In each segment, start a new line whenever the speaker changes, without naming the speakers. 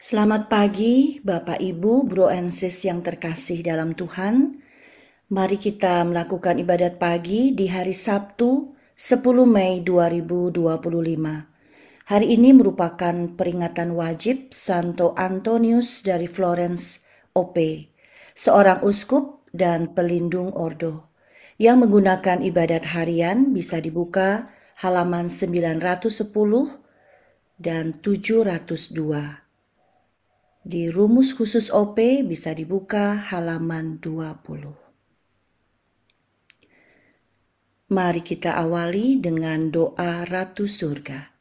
Selamat pagi, Bapak, Ibu, Bro and Sis yang terkasih dalam Tuhan. Mari kita melakukan ibadat pagi di hari Sabtu 10 Mei 2025. Hari ini merupakan peringatan wajib Santo Antonius dari Florence, OP, seorang uskup dan pelindung ordo, yang menggunakan ibadat harian bisa dibuka halaman 910 dan 702. Di rumus khusus OP bisa dibuka halaman 20. Mari kita awali dengan doa Ratu Surga.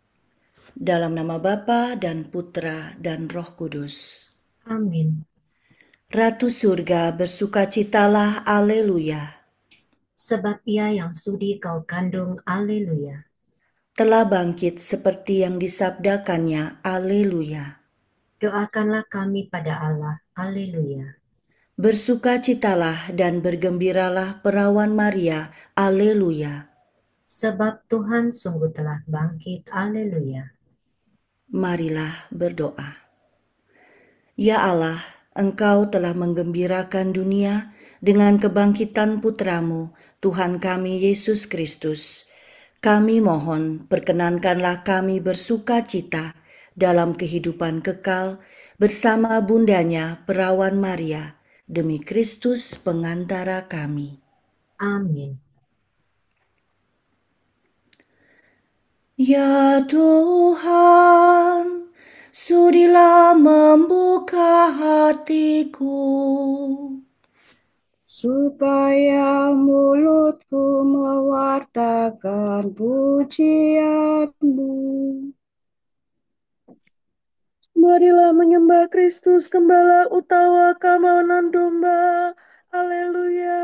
Dalam nama Bapa dan Putra dan Roh Kudus.
Amin.
Ratu Surga, bersukacitalah, Aleluya.
Sebab ia yang sudi kau kandung, Haleluya.
Telah bangkit seperti yang disabdakannya, Aleluya.
Doakanlah kami pada Allah, Haleluya.
Bersukacitalah dan bergembiralah perawan Maria, Aleluya.
Sebab Tuhan sungguh telah bangkit, Haleluya.
Marilah berdoa. Ya Allah, Engkau telah menggembirakan dunia dengan kebangkitan Putramu, Tuhan kami Yesus Kristus. Kami mohon, perkenankanlah kami bersuka cita dalam kehidupan kekal bersama bundanya Perawan Maria, demi Kristus pengantara kami.
Amin.
Ya Tuhan, sudilah membuka hatiku,
supaya mulutku mewartakan pujianmu.
Marilah menyembah Kristus, Gembala utawa kawanan domba. Haleluya.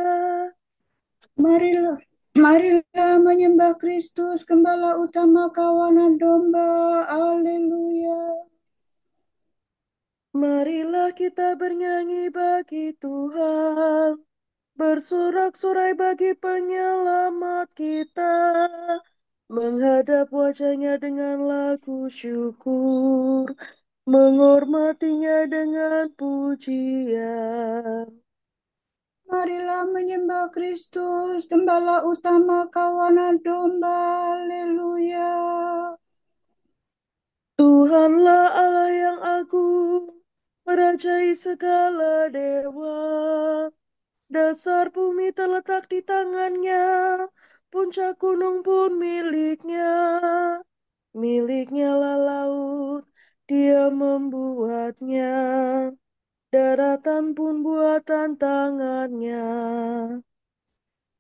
Marilah, marilah menyembah Kristus, Gembala utama kawanan domba. Haleluya.
Marilah kita bernyanyi bagi Tuhan, bersorak-sorai bagi penyelamat kita, menghadap wajahnya dengan lagu syukur, menghormatinya dengan pujian.
Marilah menyembah Kristus, Gembala utama kawanan domba. Haleluya.
Tuhanlah Allah yang agung, merajai segala dewa. Dasar bumi terletak di tangannya, puncak gunung pun miliknya. Miliknya lah laut, dia membuatnya. Daratan pun buatan tangannya.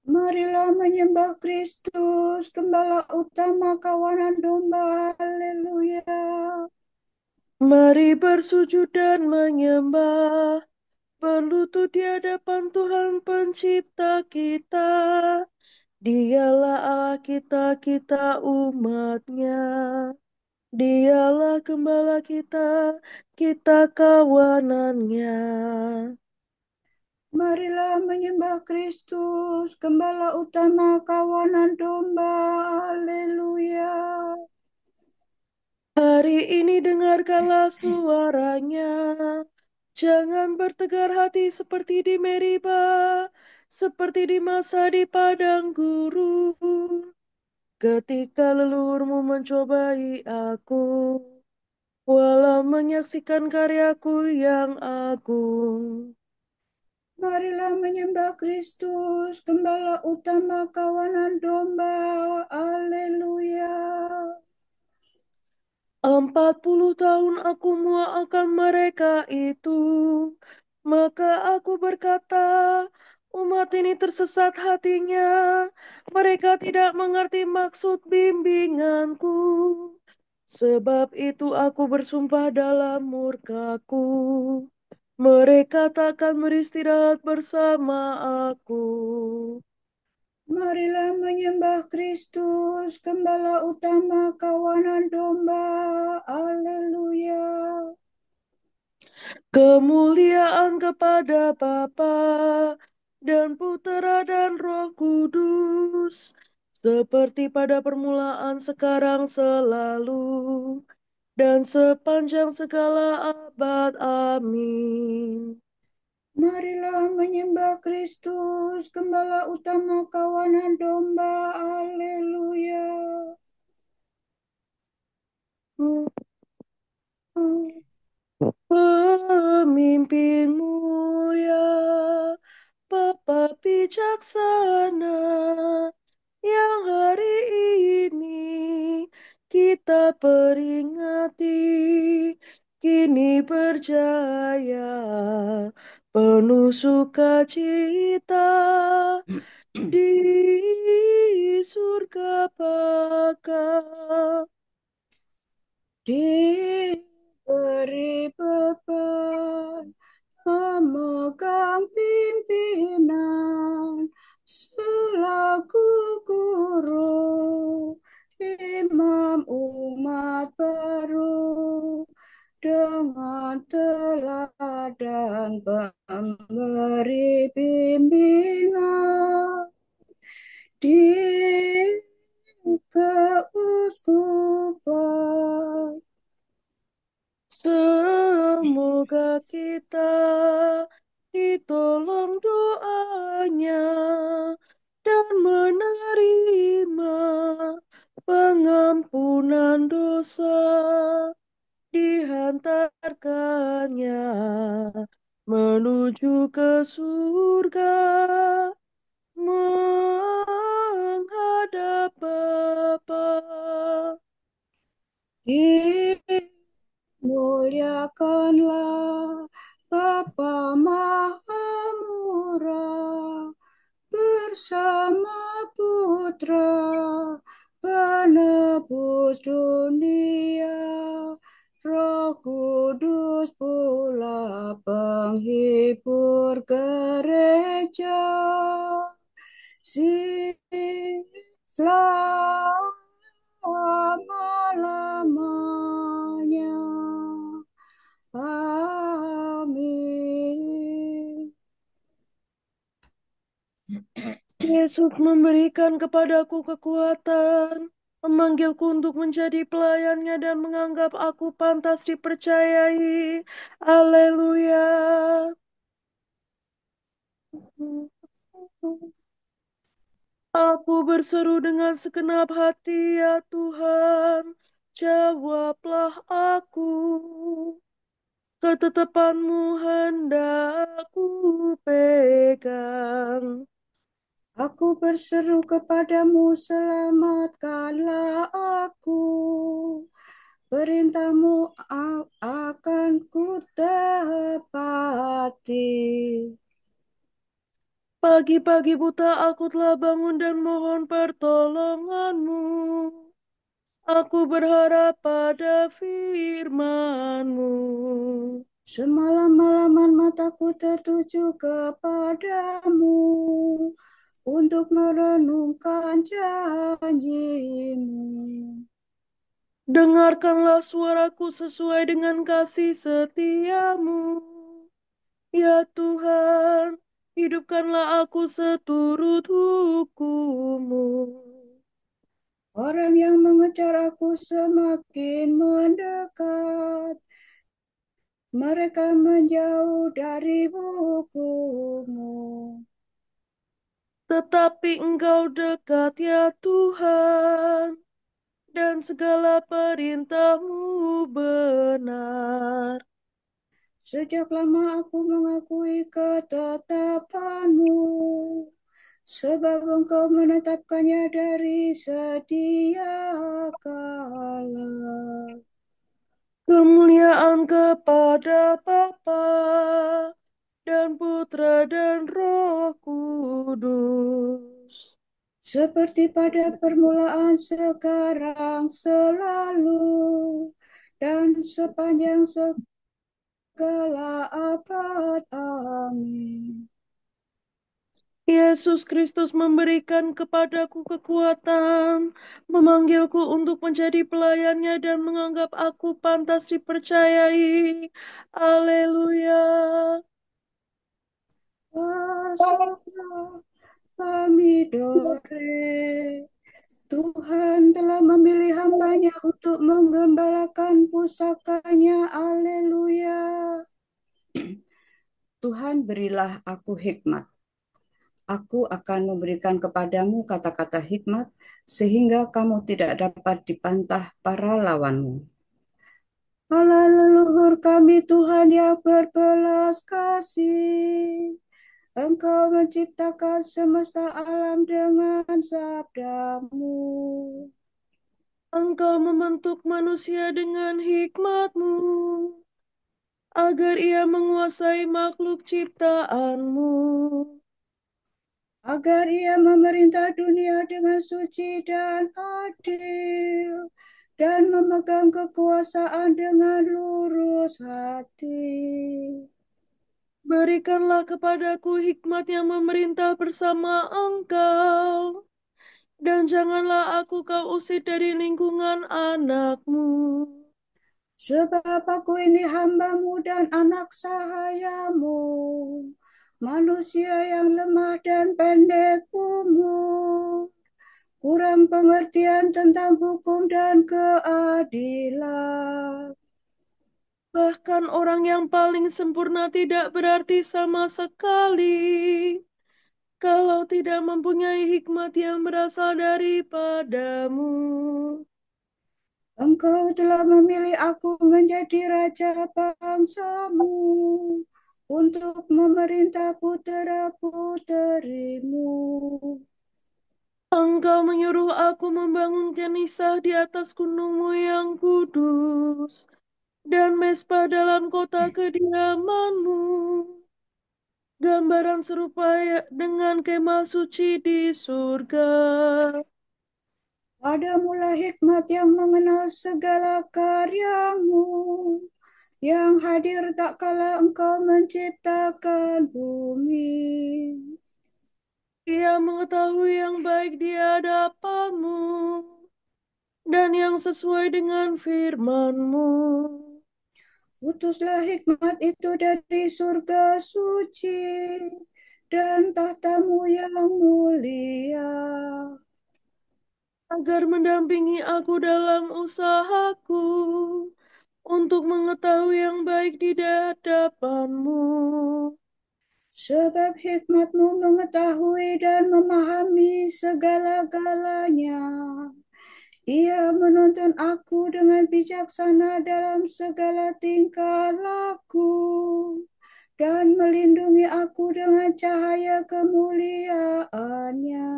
Marilah menyembah Kristus, Gembala utama kawanan domba. Haleluya.
Mari bersujud dan menyembah, berlutut di hadapan Tuhan Pencipta kita. Dialah Allah kita, kita umatnya. Dialah gembala kita, kita kawanannya.
Marilah menyembah Kristus, Gembala utama kawanan domba. Haleluya.
Hari ini dengarkanlah suaranya. Jangan bertegar hati seperti di Meriba, seperti di masa di padang gurun. Ketika leluhurmu mencobai aku, walau menyaksikan karyaku yang agung.
Marilah menyembah Kristus, Gembala utama kawanan domba. Haleluya.
40 tahun aku muak akan mereka itu. Maka aku berkata, umat ini tersesat hatinya. Mereka tidak mengerti maksud bimbinganku. Sebab itu aku bersumpah dalam murkaku. Mereka takkan beristirahat bersama aku.
Marilah menyembah Kristus, Gembala utama kawanan domba. Haleluya.
Kemuliaan kepada Bapa dan Putera dan Roh Kudus, seperti pada permulaan, sekarang, selalu, dan sepanjang segala abad. Amin.
Marilah menyembah Kristus, Gembala utama kawanan domba. Haleluya.
Pemimpinmu ya, Bapa bijaksana, yang hari ini kita peringati, kini berjaya, penuh sukacita di surga Bapa.
Diberi beban memegang pimpinan selaku guru, imam umat baru, dengan teladan memberi bimbingan di keuskupan.
Semoga kita ditolong doanya dan menerima pengampunan dosa, dihantarkannya menuju ke surga, menghadap Bapa.
Dimuliakanlah Bapa Maha Murah bersama Putra penebus dunia, Roh Kudus pula penghibur gereja. Selama-lamanya. Amin.
Yesus memberikan kepadaku kekuatan, memanggilku untuk menjadi pelayannya dan menganggap aku pantas dipercayai. Haleluya. Aku berseru dengan segenap hati, ya Tuhan, jawablah aku. Ketetapanmu hendak ku pegang.
Aku berseru kepadamu, selamatkanlah aku. Perintahmu akan ku tepati.
Pagi-pagi buta aku telah bangun dan mohon pertolonganmu. Aku berharap pada firman-Mu.
Semalam-malaman mataku tertuju kepadamu untuk merenungkan janjimu.
Dengarkanlah suaraku sesuai dengan kasih setiamu. Ya Tuhan, hidupkanlah aku seturut hukum-Mu.
Orang yang mengejar aku semakin mendekat. Mereka menjauh dari hukum-Mu.
Tetapi Engkau dekat, ya Tuhan, dan segala perintah-Mu benar.
Sejak lama aku mengakui ketetapan-Mu, sebab Engkau menetapkannya dari sedia kala.
Kemuliaan kepada Bapa dan Putra dan Roh Kudus.
Seperti pada permulaan, sekarang, selalu, dan sepanjang segala abad. Amin.
Yesus Kristus memberikan kepadaku kekuatan, memanggilku untuk menjadi pelayannya dan menganggap aku pantas dipercayai. Haleluya.
Masuklah kami dore, Tuhan telah memilih hambanya untuk menggembalakan pusakanya. Haleluya. Tuhan, berilah aku hikmat. Aku akan memberikan kepadamu kata-kata hikmat, sehingga kamu tidak dapat dipantah para lawanmu. Allah leluhur kami, Tuhan yang berbelas kasih. Engkau menciptakan semesta alam dengan sabdamu.
Engkau membentuk manusia dengan hikmat-Mu, agar ia menguasai makhluk ciptaan-Mu.
Agar ia memerintah dunia dengan suci dan adil, dan memegang kekuasaan dengan lurus hati.
Berikanlah kepadaku hikmat yang memerintah bersama Engkau, dan janganlah aku kau usir dari lingkungan anak-Mu.
Sebab aku ini hambamu dan anak sahayamu, manusia yang lemah dan pendek umur, kurang pengertian tentang hukum dan keadilan.
Bahkan orang yang paling sempurna tidak berarti sama sekali kalau tidak mempunyai hikmat yang berasal daripadamu.
Engkau telah memilih aku menjadi raja bangsamu untuk memerintah putera-puterimu.
Engkau menyuruh aku membangun kenisah di atas gunungmu yang kudus dan mesbah dalam kota kediamanmu. Gambaran serupa dengan kemah suci di surga.
Padamulah hikmat yang mengenal segala karyamu, yang hadir tak kala engkau menciptakan bumi.
Ia mengetahui yang baik di hadapanmu dan yang sesuai dengan firman-Mu.
Utuslah hikmat itu dari surga suci dan tahtamu yang mulia,
Agar mendampingi aku dalam usahaku untuk mengetahui yang baik di hadapan-Mu.
sebab hikmatmu mengetahui dan memahami segala-galanya. Ia menuntun aku dengan bijaksana dalam segala tingkah laku, dan melindungi aku dengan cahaya kemuliaannya.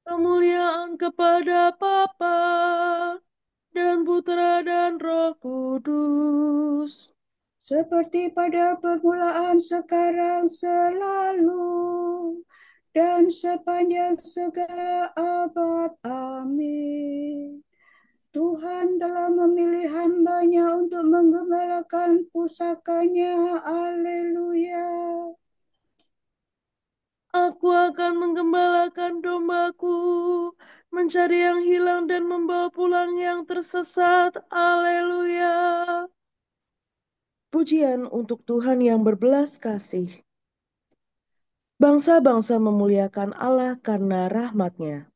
Kemuliaan kepada Bapa dan Putra dan Roh Kudus.
Seperti pada permulaan, sekarang, selalu, dan sepanjang segala abad. Amin. Tuhan telah memilih hambanya untuk menggembalakan pusakanya. Haleluya.
Aku akan menggembalakan dombaku, mencari yang hilang dan membawa pulang yang tersesat. Haleluya. Pujian untuk Tuhan yang berbelas kasih. Bangsa-bangsa memuliakan Allah karena rahmat-Nya.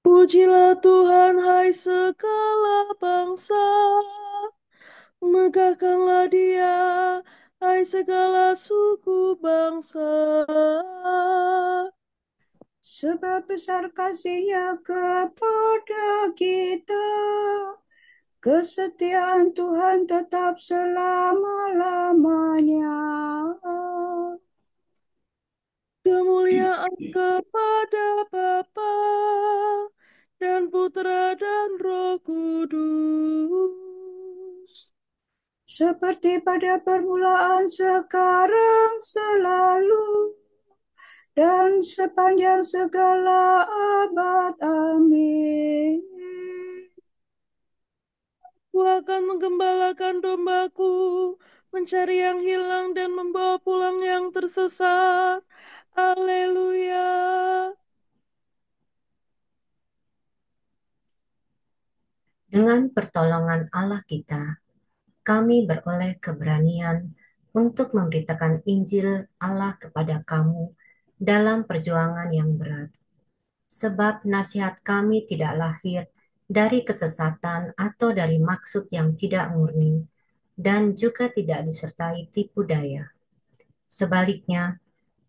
Pujilah Tuhan, hai segala bangsa. Megahkanlah Dia, hai segala suku bangsa.
Sebab besar kasihnya kepada kita, kesetiaan Tuhan tetap selama-lamanya.
Kemuliaan kepada Bapa dan Putra dan Roh Kudus.
Seperti pada permulaan, sekarang, selalu, dan sepanjang segala abad. Amin.
Aku akan menggembalakan dombaku, mencari yang hilang dan membawa pulang yang tersesat. Haleluya.
Dengan pertolongan Allah kita, kami beroleh keberanian untuk memberitakan Injil Allah kepada kamu dalam perjuangan yang berat. Sebab nasihat kami tidak lahir dari kesesatan atau dari maksud yang tidak murni, dan juga tidak disertai tipu daya. Sebaliknya,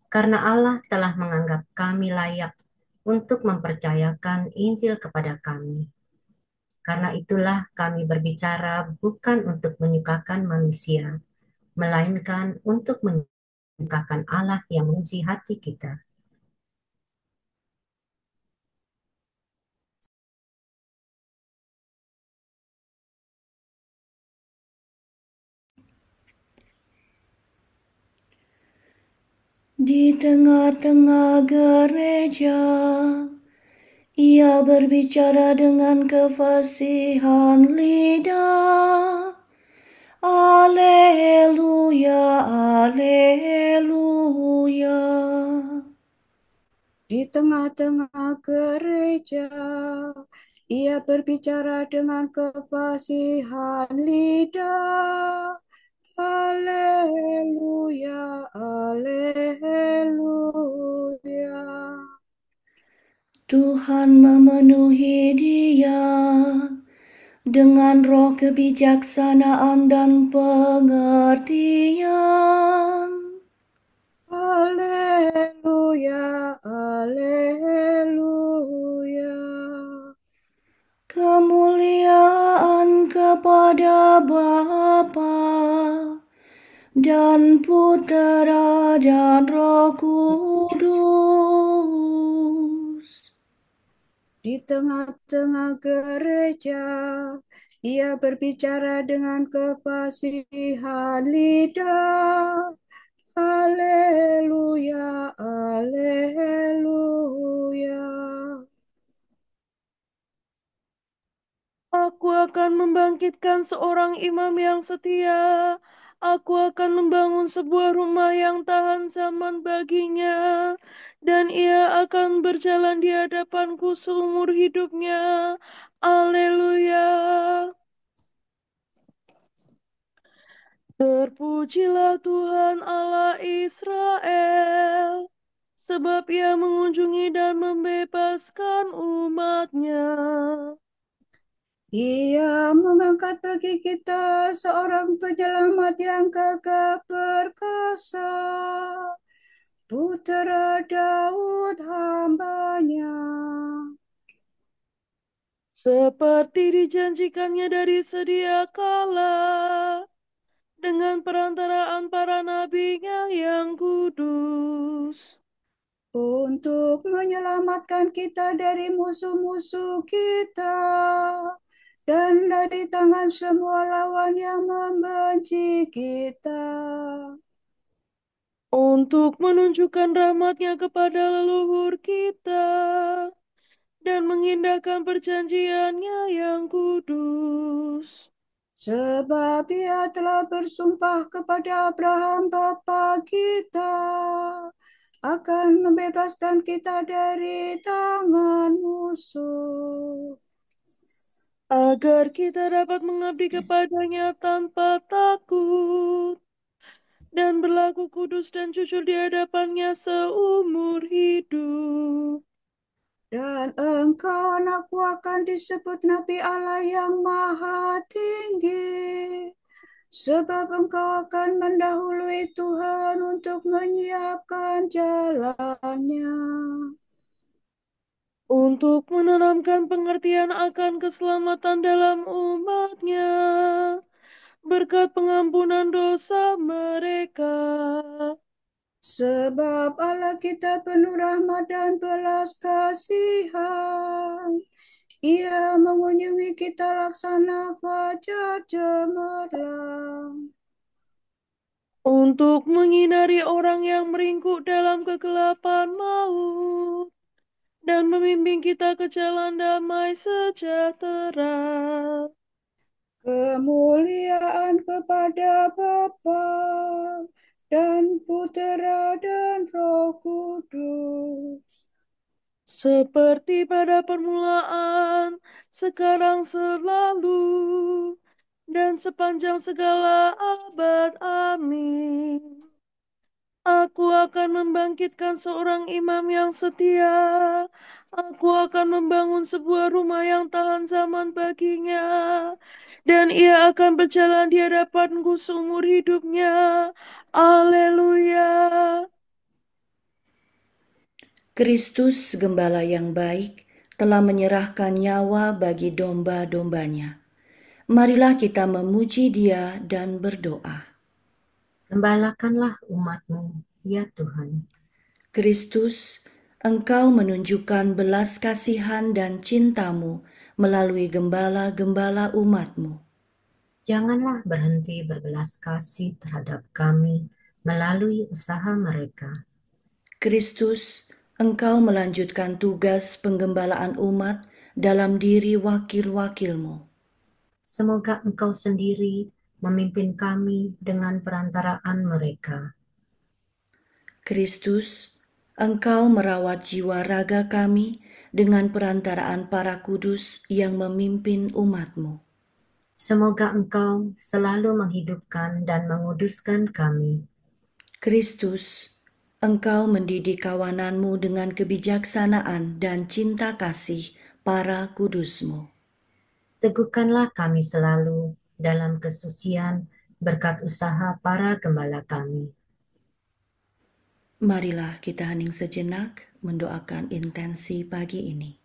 karena Allah telah menganggap kami layak untuk mempercayakan Injil kepada kami. Karena itulah kami berbicara bukan untuk menyukakan manusia, melainkan untuk menyukakan Allah yang menguji hati kita.
Di tengah-tengah gereja, ia berbicara dengan kefasihan lidah. Alleluia, alleluia.
Di tengah-tengah gereja, ia berbicara dengan kefasihan lidah. Haleluya, haleluya.
Tuhan memenuhi dia dengan roh kebijaksanaan dan pengertian.
Haleluya, haleluya.
Kemuliaan kepada Bapa dan Putera dan Roh Kudus.
Di tengah-tengah gereja, ia berbicara dengan kefasihan lidah. Haleluya, haleluya.
Aku akan membangkitkan seorang imam yang setia. Aku akan membangun sebuah rumah yang tahan zaman baginya, dan ia akan berjalan di hadapanku seumur hidupnya. Haleluya. Terpujilah Tuhan Allah Israel, sebab ia mengunjungi dan membebaskan umatnya.
Ia mengangkat bagi kita seorang penyelamat yang gagah perkasa, Putera Daud hambanya.
Seperti dijanjikannya dari sedia kala, dengan perantaraan para nabinya yang kudus.
Untuk menyelamatkan kita dari musuh-musuh kita dan dari tangan semua lawan yang membenci kita.
Untuk menunjukkan rahmatnya kepada leluhur kita dan mengindahkan perjanjiannya yang kudus.
Sebab ia telah bersumpah kepada Abraham bapa kita akan membebaskan kita dari tangan musuh.
Agar kita dapat mengabdi kepadanya tanpa takut dan berlaku kudus dan jujur di hadapannya seumur hidup.
Dan engkau anakku akan disebut Nabi Allah yang Maha Tinggi. Sebab engkau akan mendahului Tuhan untuk menyiapkan jalannya.
Untuk menanamkan pengertian akan keselamatan dalam umatnya, berkat pengampunan dosa mereka.
Sebab Allah kita penuh rahmat dan belas kasihan. Ia mengunjungi kita laksana fajar cemerlang.
Untuk menyinari orang yang meringkuk dalam kegelapan maut, dan membimbing kita ke jalan damai sejahtera.
Kemuliaan kepada Bapa dan Putera dan Roh Kudus.
Seperti pada permulaan, sekarang selalu, dan sepanjang segala abad. Amin. Aku akan membangkitkan seorang imam yang setia. Aku akan membangun sebuah rumah yang tahan zaman baginya. Dan ia akan berjalan di hadapanku seumur hidupnya. Haleluya.
Kristus, Gembala yang baik, telah menyerahkan nyawa bagi domba-dombanya. Marilah kita memuji Dia dan berdoa.
Gembalakanlah umat-Mu, ya Tuhan.
Kristus, Engkau menunjukkan belas kasihan dan cinta-Mu melalui gembala-gembala umat-Mu.
Janganlah berhenti berbelas kasih terhadap kami melalui usaha mereka.
Kristus, Engkau melanjutkan tugas penggembalaan umat dalam diri wakil-wakil-Mu.
Semoga Engkau sendiri memimpin kami dengan perantaraan mereka.
Kristus, Engkau merawat jiwa raga kami dengan perantaraan para kudus yang memimpin umat-Mu.
Semoga Engkau selalu menghidupkan dan menguduskan kami.
Kristus, Engkau mendidik kawanan-Mu dengan kebijaksanaan dan cinta kasih para kudus-Mu.
Teguhkanlah kami selalu dalam kesucian berkat usaha para gembala kami.
Marilah kita hening sejenak mendoakan intensi pagi ini.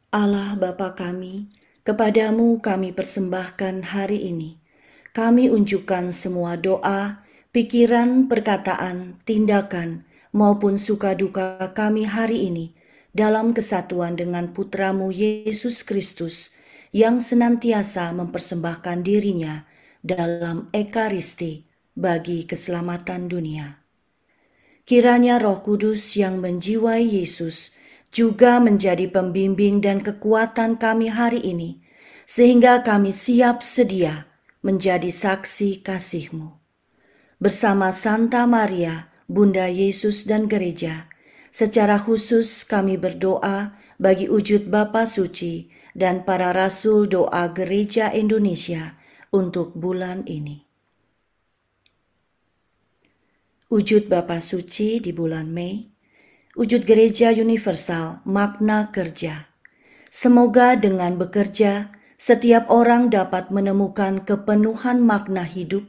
Allah Bapa kami, kepadamu kami persembahkan hari ini. Kami unjukkan semua doa, pikiran, perkataan, tindakan, maupun suka duka kami hari ini dalam kesatuan dengan Putra-Mu Yesus Kristus yang senantiasa mempersembahkan dirinya dalam Ekaristi bagi keselamatan dunia. Kiranya Roh Kudus yang menjiwai Yesus juga menjadi pembimbing dan kekuatan kami hari ini, sehingga kami siap sedia menjadi saksi kasih-Mu. Bersama Santa Maria, Bunda Yesus dan Gereja, secara khusus kami berdoa bagi wujud Bapa Suci dan para Rasul Doa Gereja Indonesia untuk bulan ini. Wujud Bapa Suci di bulan Mei, wujud Gereja Universal, makna kerja. Semoga dengan bekerja, setiap orang dapat menemukan kepenuhan makna hidup,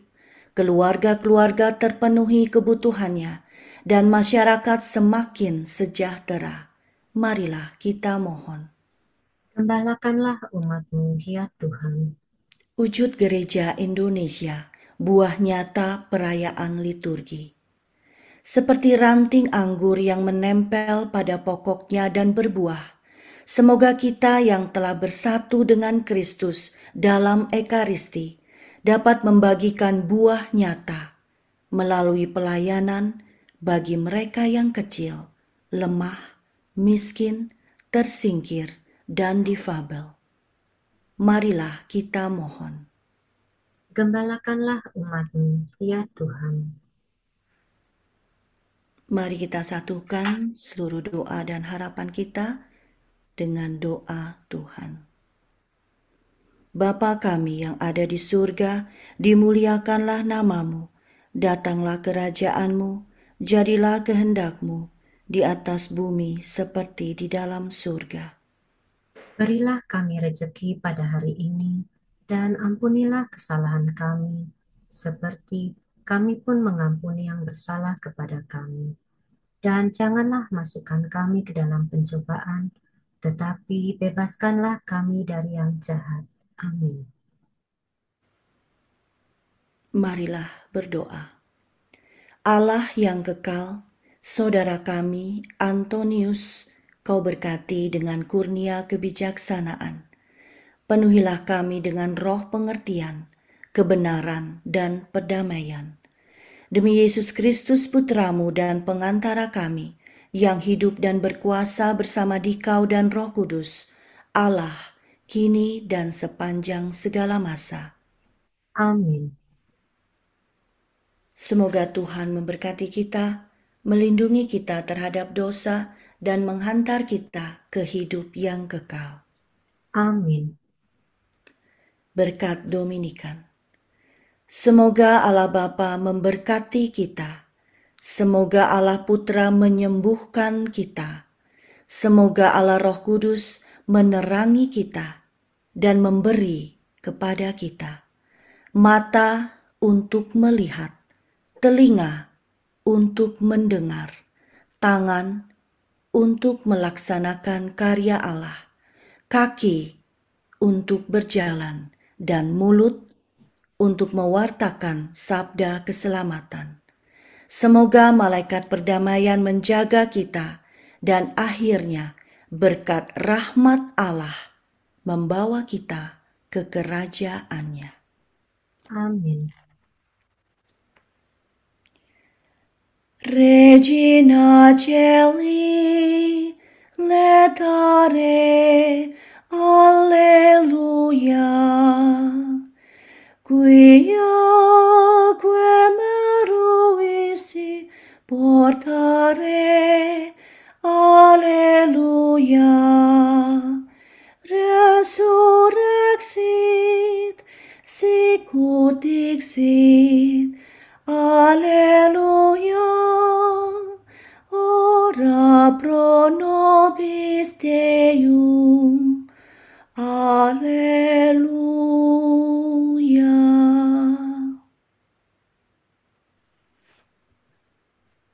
keluarga-keluarga terpenuhi kebutuhannya, dan masyarakat semakin sejahtera. Marilah kita mohon.
Gembalakanlah umat-Mu, ya Tuhan.
Wujud Gereja Indonesia, buah nyata perayaan liturgi. Seperti ranting anggur yang menempel pada pokoknya dan berbuah, semoga kita yang telah bersatu dengan Kristus dalam Ekaristi dapat membagikan buah nyata melalui pelayanan bagi mereka yang kecil, lemah, miskin, tersingkir, dan difabel. Marilah kita mohon.
Gembalakanlah umat-Mu, ya Tuhan.
Mari kita satukan seluruh doa dan harapan kita dengan doa Tuhan. Bapa kami yang ada di surga, dimuliakanlah nama-Mu, datanglah kerajaan-Mu, jadilah kehendak-Mu di atas bumi seperti di dalam surga.
Berilah kami rejeki pada hari ini, dan ampunilah kesalahan kami, seperti kami pun mengampuni yang bersalah kepada kami. Dan janganlah masukkan kami ke dalam pencobaan, tetapi bebaskanlah kami dari yang jahat. Amin.
Marilah berdoa. Allah yang kekal, saudara kami Antonius, Kau berkati dengan kurnia kebijaksanaan. Penuhilah kami dengan roh pengertian, kebenaran, dan perdamaian. Demi Yesus Kristus Putra-Mu dan pengantara kami, yang hidup dan berkuasa bersama Dikau dan Roh Kudus, Allah, kini dan sepanjang segala masa.
Amin.
Semoga Tuhan memberkati kita, melindungi kita terhadap dosa, dan menghantar kita ke hidup yang kekal.
Amin.
Berkat Dominikan. Semoga Allah Bapa memberkati kita. Semoga Allah Putra menyembuhkan kita. Semoga Allah Roh Kudus menerangi kita dan memberi kepada kita mata untuk melihat, telinga untuk mendengar, tangan untuk melaksanakan karya Allah, kaki untuk berjalan, dan mulut untuk mewartakan sabda keselamatan. Semoga malaikat perdamaian menjaga kita, dan akhirnya berkat rahmat Allah membawa kita ke kerajaannya.
Amin.
Regina Caeli, letare, alleluia. Quiaque meruisti portare, alleluia. Resurrexit, sicut dixit, alleluia. Ora pro nobis Deum, alleluia.